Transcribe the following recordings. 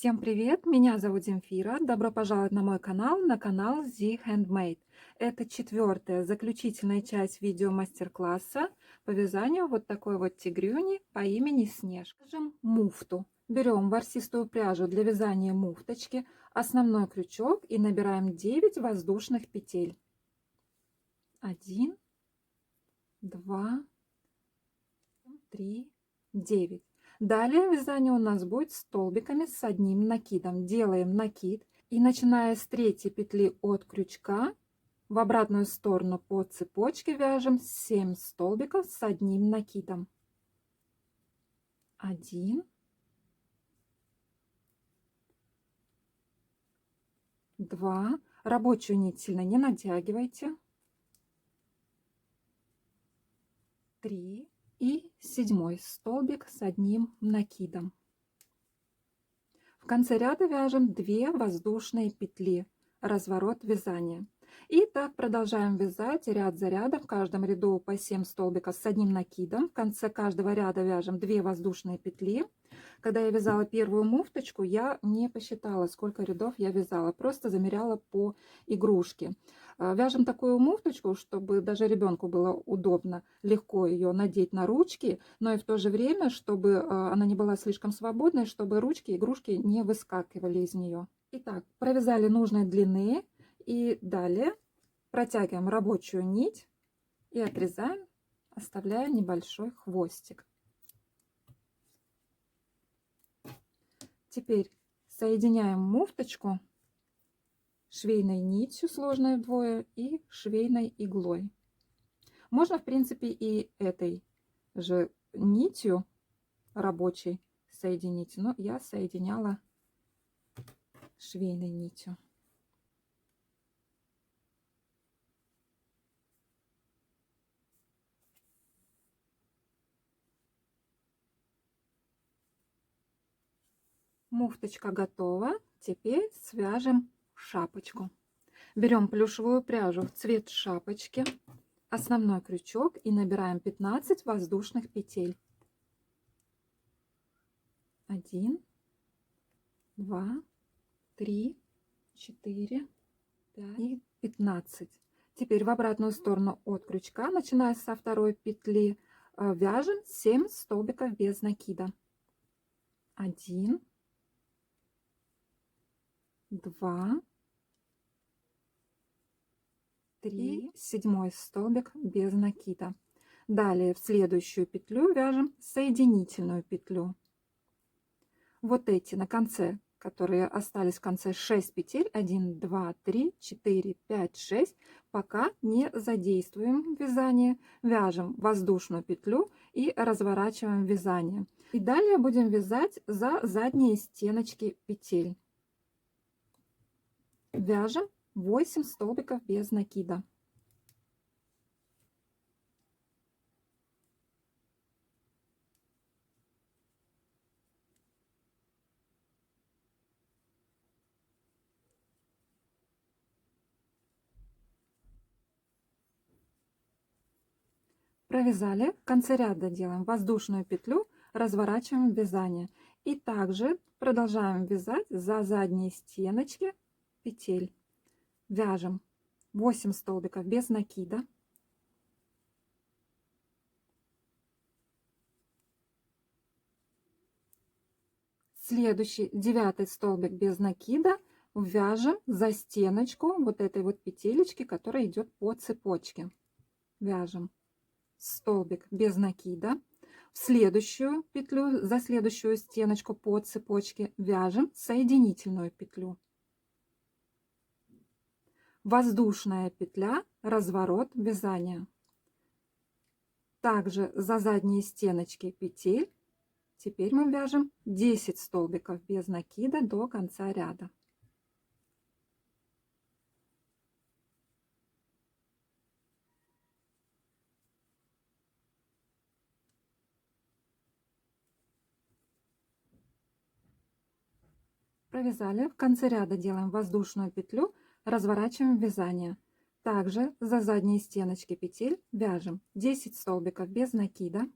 Всем привет! Меня зовут Земфира. Добро пожаловать на мой канал, на канал The Handmade. Это четвертая, заключительная часть видео мастер-класса по вязанию вот такой вот тигрюни по имени Снежка. Вяжем муфту. Берем ворсистую пряжу для вязания муфточки, основной крючок и набираем 9 воздушных петель. 1, 2, 3, 9. Далее вязание у нас будет столбиками с одним накидом. Делаем накид и начиная с третьей петли от крючка в обратную сторону по цепочке вяжем 7 столбиков с одним накидом. 1, 2. Рабочую нить сильно не натягивайте. 3. И 7 столбик с одним накидом. В конце ряда вяжем 2 воздушные петли, разворот вязания. И так продолжаем вязать ряд за рядом, в каждом ряду по 7 столбиков с одним накидом. В конце каждого ряда вяжем 2 воздушные петли. Когда я вязала первую муфточку, я не посчитала, сколько рядов я вязала, просто замеряла по игрушке. Вяжем такую муфточку, чтобы даже ребенку было удобно, легко ее надеть на ручки, но и в то же время, чтобы она не была слишком свободной, чтобы ручки, игрушки не выскакивали из нее. Итак, провязали нужной длины и далее протягиваем рабочую нить и отрезаем, оставляя небольшой хвостик. Теперь соединяем муфточку швейной нитью, сложной вдвое, и швейной иглой. Можно, в принципе, и этой же нитью рабочей соединить, но я соединяла швейной нитью. Муфточка готова. Теперь свяжем шапочку. Берем плюшевую пряжу в цвет шапочки, основной крючок и набираем 15 воздушных петель. 1, 2, 3, 4, 5 и 15. Теперь в обратную сторону от крючка, начиная со второй петли, вяжем 7 столбиков без накида. 1, 2, 3, 7 столбик без накида. Далее в следующую петлю вяжем соединительную петлю. Вот эти на конце, которые остались в конце, 6 петель, 1, 2, 3, 4, 5, 6, пока не задействуем вязание, вяжем воздушную петлю и разворачиваем вязание. И далее будем вязать за задние стеночки петель. Вяжем 8 столбиков без накида. Провязали, в конце ряда делаем воздушную петлю, разворачиваем вязание. И также продолжаем вязать за задние стеночки петель. Вяжем 8 столбиков без накида. Следующий 9 столбик без накида вяжем за стеночку вот этой вот петелечки, которая идет по цепочке. Вяжем столбик без накида. В следующую петлю, за следующую стеночку по цепочке вяжем соединительную петлю. Воздушная петля, разворот вязания. Также за задние стеночки петель теперь мы вяжем 10 столбиков без накида до конца ряда. Провязали, в конце ряда делаем воздушную петлю, разворачиваем вязание. Также за задние стеночки петель вяжем 10 столбиков без накида.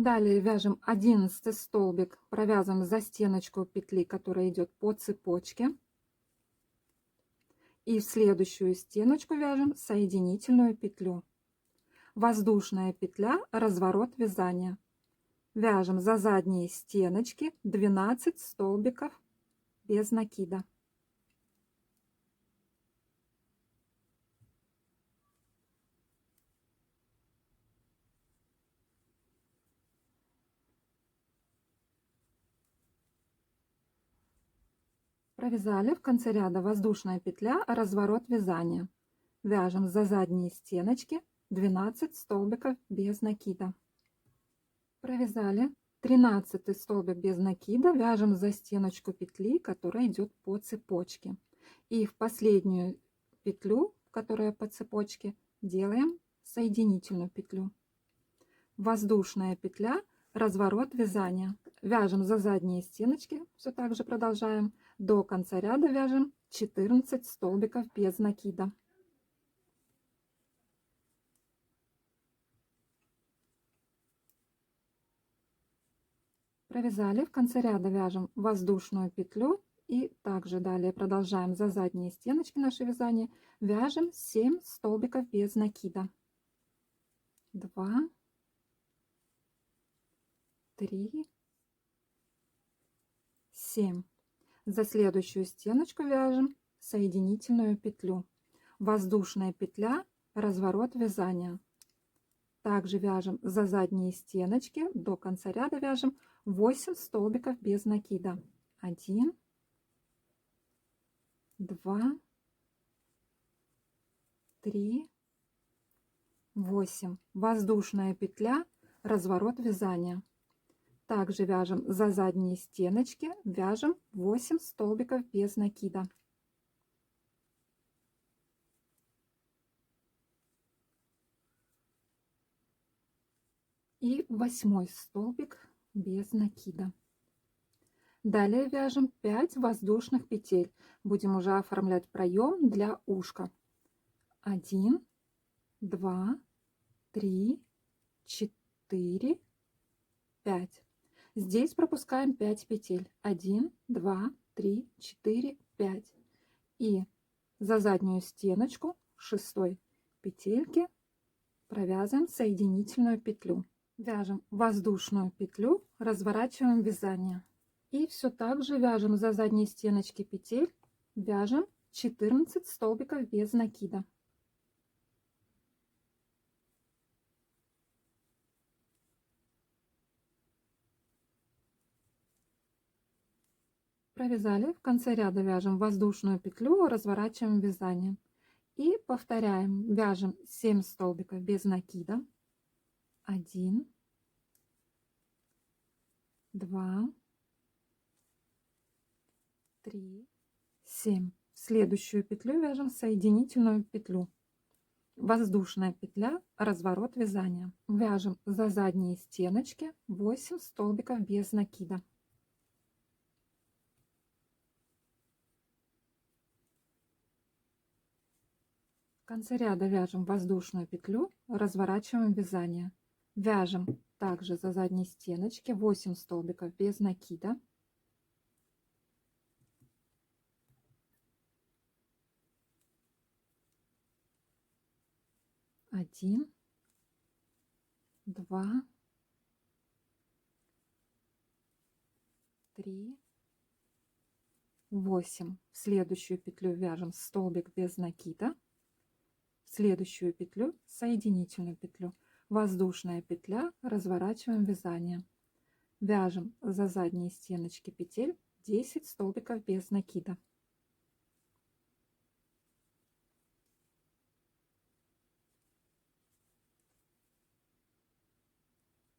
Далее вяжем 11 столбик, провязываем за стеночку петли, которая идет по цепочке. И в следующую стеночку вяжем соединительную петлю. Воздушная петля, разворот вязания. Вяжем за задние стеночки 12 столбиков без накида. Провязали, в конце ряда воздушная петля, разворот вязания. Вяжем за задние стеночки 12 столбиков без накида. Провязали 13 столбик без накида, вяжем за стеночку петли, которая идет по цепочке. И в последнюю петлю, которая по цепочке, делаем соединительную петлю. Воздушная петля, разворот вязания. Вяжем за задние стеночки, все так же продолжаем. До конца ряда вяжем 14 столбиков без накида. Провязали, в конце ряда вяжем воздушную петлю и также далее продолжаем за задние стеночки наше вязание. Вяжем 7 столбиков без накида. 2, 3, 7. За следующую стеночку вяжем соединительную петлю. Воздушная петля, разворот вязания. Также вяжем за задние стеночки, до конца ряда вяжем 8 столбиков без накида. 1, 2, 3, 8. Воздушная петля, разворот вязания. Также вяжем за задние стеночки, вяжем 8 столбиков без накида. И 8 столбик без накида. Далее вяжем 5 воздушных петель. Будем уже оформлять проем для ушка. 1, 2, 3, 4, 5. Здесь пропускаем 5 петель. 1, 2, 3, 4, 5. И за заднюю стеночку 6 петельки провязываем соединительную петлю. Вяжем воздушную петлю, разворачиваем вязание. И все так же вяжем за задние стеночки петель, вяжем 14 столбиков без накида. Провязали, в конце ряда вяжем воздушную петлю, разворачиваем вязание. И повторяем, вяжем 7 столбиков без накида. 1, 2, 3, 7. В следующую петлю вяжем соединительную петлю. Воздушная петля, разворот вязания. Вяжем за задние стеночки 8 столбиков без накида. В конце ряда вяжем воздушную петлю, разворачиваем вязание. Вяжем также за задние стеночки 8 столбиков без накида. Один, 2, 3, 8. В следующую петлю вяжем столбик без накида. В следующую петлю соединительную петлю. Воздушная петля, разворачиваем вязание. Вяжем за задние стеночки петель 10 столбиков без накида.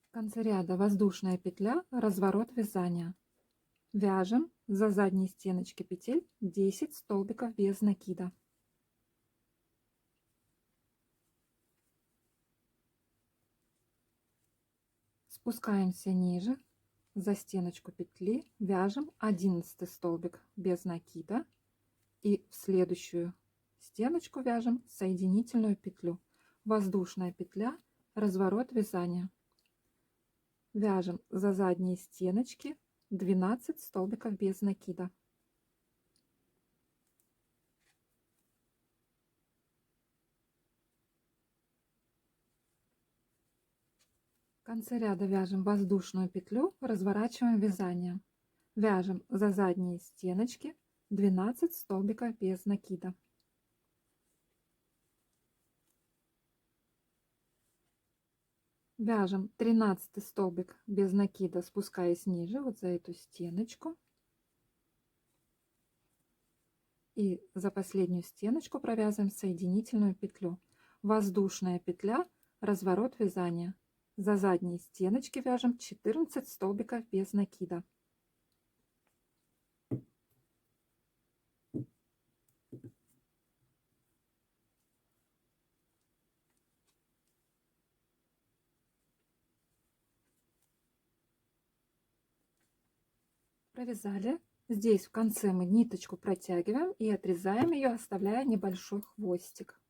В конце ряда воздушная петля, разворот вязания. Вяжем за задние стеночки петель 10 столбиков без накида. Спускаемся ниже, за стеночку петли, вяжем 11 столбик без накида и в следующую стеночку вяжем соединительную петлю. Воздушная петля, разворот вязания. Вяжем за задние стеночки 12 столбиков без накида. В конце ряда вяжем воздушную петлю, разворачиваем вязание. Вяжем за задние стеночки 12 столбиков без накида. Вяжем 13 столбик без накида, спускаясь ниже, вот за эту стеночку. И за последнюю стеночку провязываем соединительную петлю. Воздушная петля, разворот вязания. За задние стеночки вяжем 14 столбиков без накида. Провязали. Здесь в конце мы ниточку протягиваем и отрезаем ее, оставляя небольшой хвостик.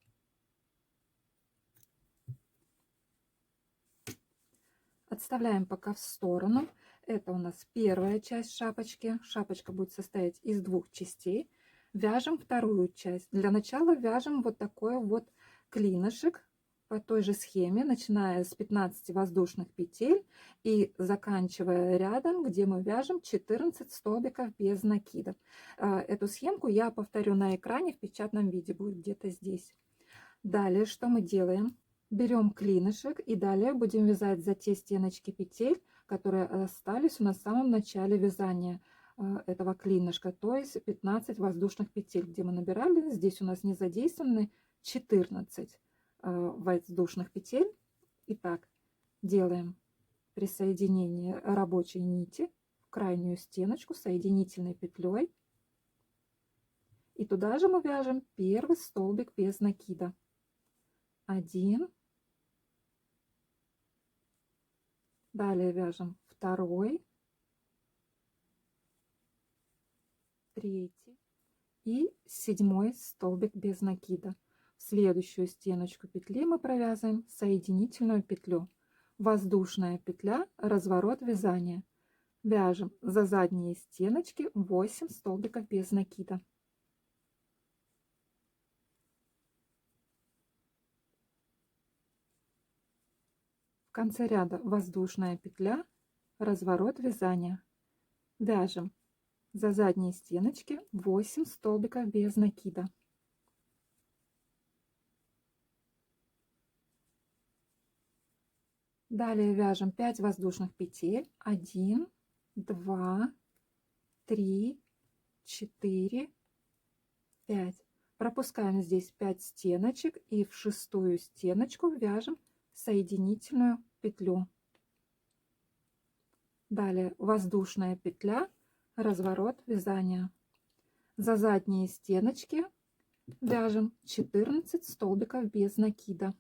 Отставляем пока в сторону. Это у нас первая часть шапочки. Шапочка будет состоять из двух частей. Вяжем вторую часть. Для начала вяжем вот такой вот клинышек по той же схеме, начиная с 15 воздушных петель и заканчивая рядом, где мы вяжем 14 столбиков без накидов. Эту схемку я повторю на экране, в печатном виде будет где-то здесь. Далее что мы делаем? Берем клинышек и далее будем вязать за те стеночки петель, которые остались у нас в самом начале вязания этого клинышка, то есть 15 воздушных петель, где мы набирали. Здесь у нас не задействованы 14 воздушных петель. Итак, делаем присоединение рабочей нити в крайнюю стеночку соединительной петлей. И туда же мы вяжем первый столбик без накида. 1. Далее вяжем второй, третий и 7 столбик без накида. В следующую стеночку петли мы провязываем соединительную петлю. Воздушная петля, разворот вязания. Вяжем за задние стеночки 8 столбиков без накида. В конце ряда воздушная петля, разворот вязания. Вяжем за задние стеночки 8 столбиков без накида. Далее вяжем 5 воздушных петель. 1, 2, 3, 4, 5. Пропускаем здесь 5 стеночек и в шестую стеночку вяжем соединительную петлю. Далее воздушная петля, разворот вязания. За задние стеночки вяжем 14 столбиков без накида.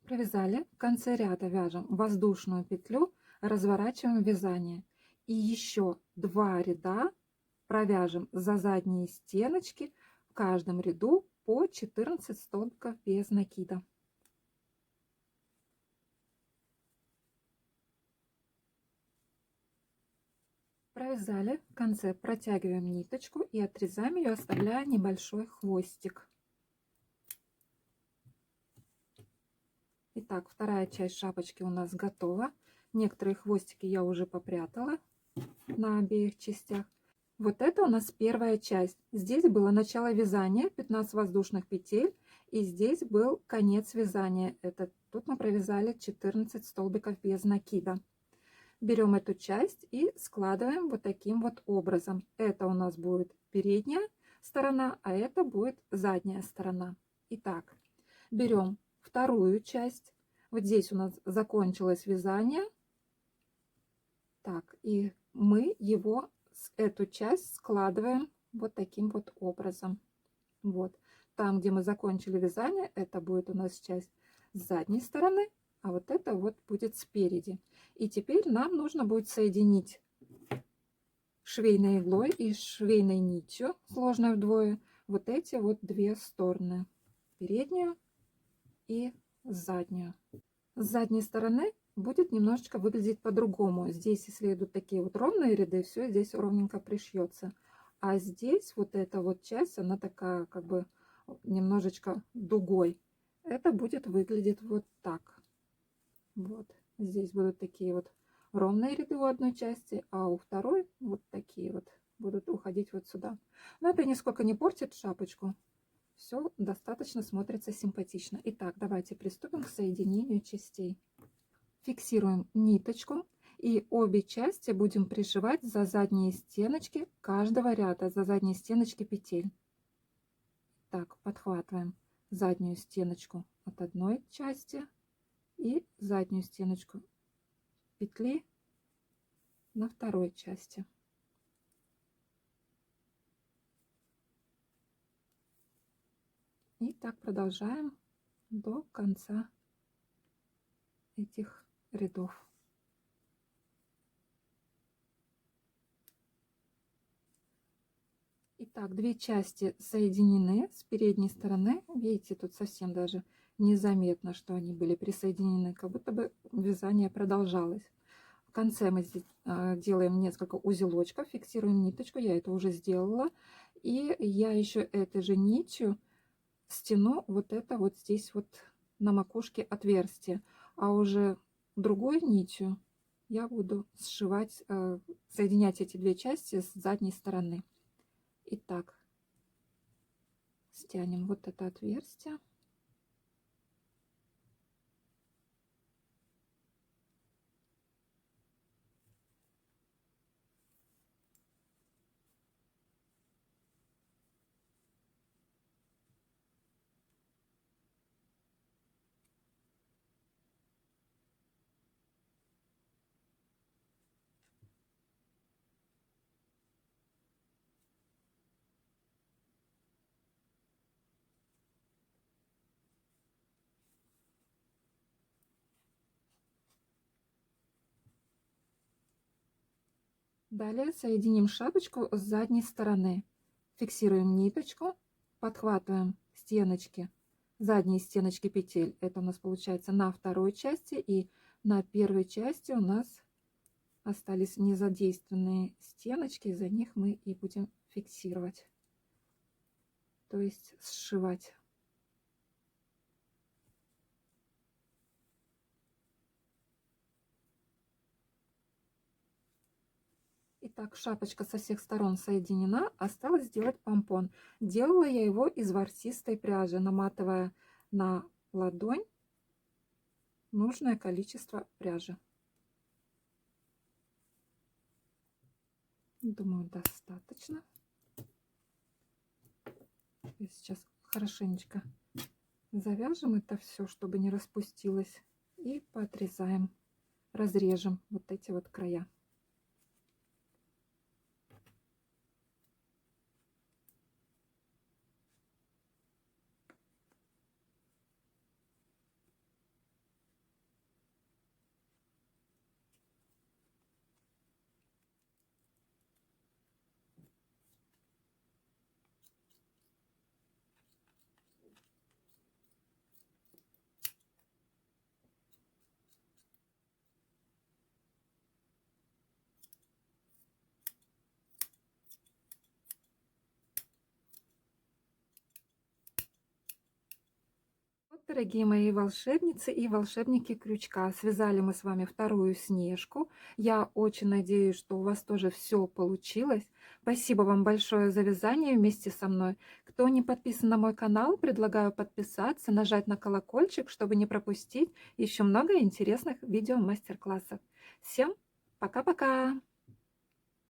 Провязали. В конце ряда вяжем воздушную петлю, разворачиваем вязание. И еще 2 ряда провяжем за задние стеночки в каждом ряду по 14 столбиков без накида. Провязали. В конце протягиваем ниточку и отрезаем ее, оставляя небольшой хвостик. Итак, вторая часть шапочки у нас готова. Некоторые хвостики я уже попрятала на обеих частях. Вот это у нас первая часть. Здесь было начало вязания, 15 воздушных петель, и здесь был конец вязания. Тут мы провязали 14 столбиков без накида. Берем эту часть и складываем вот таким вот образом. Это у нас будет передняя сторона, а это будет задняя сторона. Итак, берем вторую часть. Вот здесь у нас закончилось вязание. Так, и мы эту часть складываем вот таким вот образом. Вот. Там, где мы закончили вязание, это будет у нас часть с задней стороны. а вот это вот будет спереди. И теперь нам нужно будет соединить швейной иглой и швейной нитью, сложной вдвое, вот эти вот две стороны, переднюю и заднюю. С задней стороны будет немножечко выглядеть по-другому. Здесь, если идут такие вот ровные ряды, все здесь ровненько пришьется. А здесь вот эта вот часть, она такая как бы немножечко дугой. Это будет выглядеть вот так. Вот. Здесь будут такие вот ровные ряды у одной части, а у второй вот такие вот будут уходить вот сюда. Но это нисколько не портит шапочку. Все достаточно смотрится симпатично. Итак, давайте приступим к соединению частей. Фиксируем ниточку и обе части будем пришивать за задние стеночки каждого ряда, за задние стеночки петель. Так, подхватываем заднюю стеночку от одной части и заднюю стеночку петли на второй части. И так продолжаем до конца этих рядов. Итак, две части соединены с передней стороны. Видите, тут совсем даже незаметно, что они были присоединены, как будто бы вязание продолжалось. В конце мы здесь делаем несколько узелочков, фиксируем ниточку, я это уже сделала. И я еще этой же нитью стяну вот это вот здесь вот на макушке отверстие. А уже другой нитью я буду сшивать, соединять эти две части с задней стороны. Итак, стянем вот это отверстие. Далее соединим шапочку с задней стороны. Фиксируем ниточку, подхватываем стеночки, задние стеночки петель. Это у нас получается на второй части, и на первой части у нас остались незадействованные стеночки, за них мы и будем фиксировать, то есть сшивать. Итак, шапочка со всех сторон соединена, осталось сделать помпон. Делала я его из ворсистой пряжи, наматывая на ладонь нужное количество пряжи. Думаю, достаточно. И сейчас хорошенечко завяжем это все, чтобы не распустилось, и поотрезаем, разрежем вот эти вот края. Вот, дорогие мои волшебницы и волшебники крючка, связали мы с вами вторую снежку. Я очень надеюсь, что у вас тоже все получилось. Спасибо вам большое за вязание вместе со мной. Кто не подписан на мой канал, предлагаю подписаться, нажать на колокольчик, чтобы не пропустить еще много интересных видео мастер-классов. Всем пока-пока!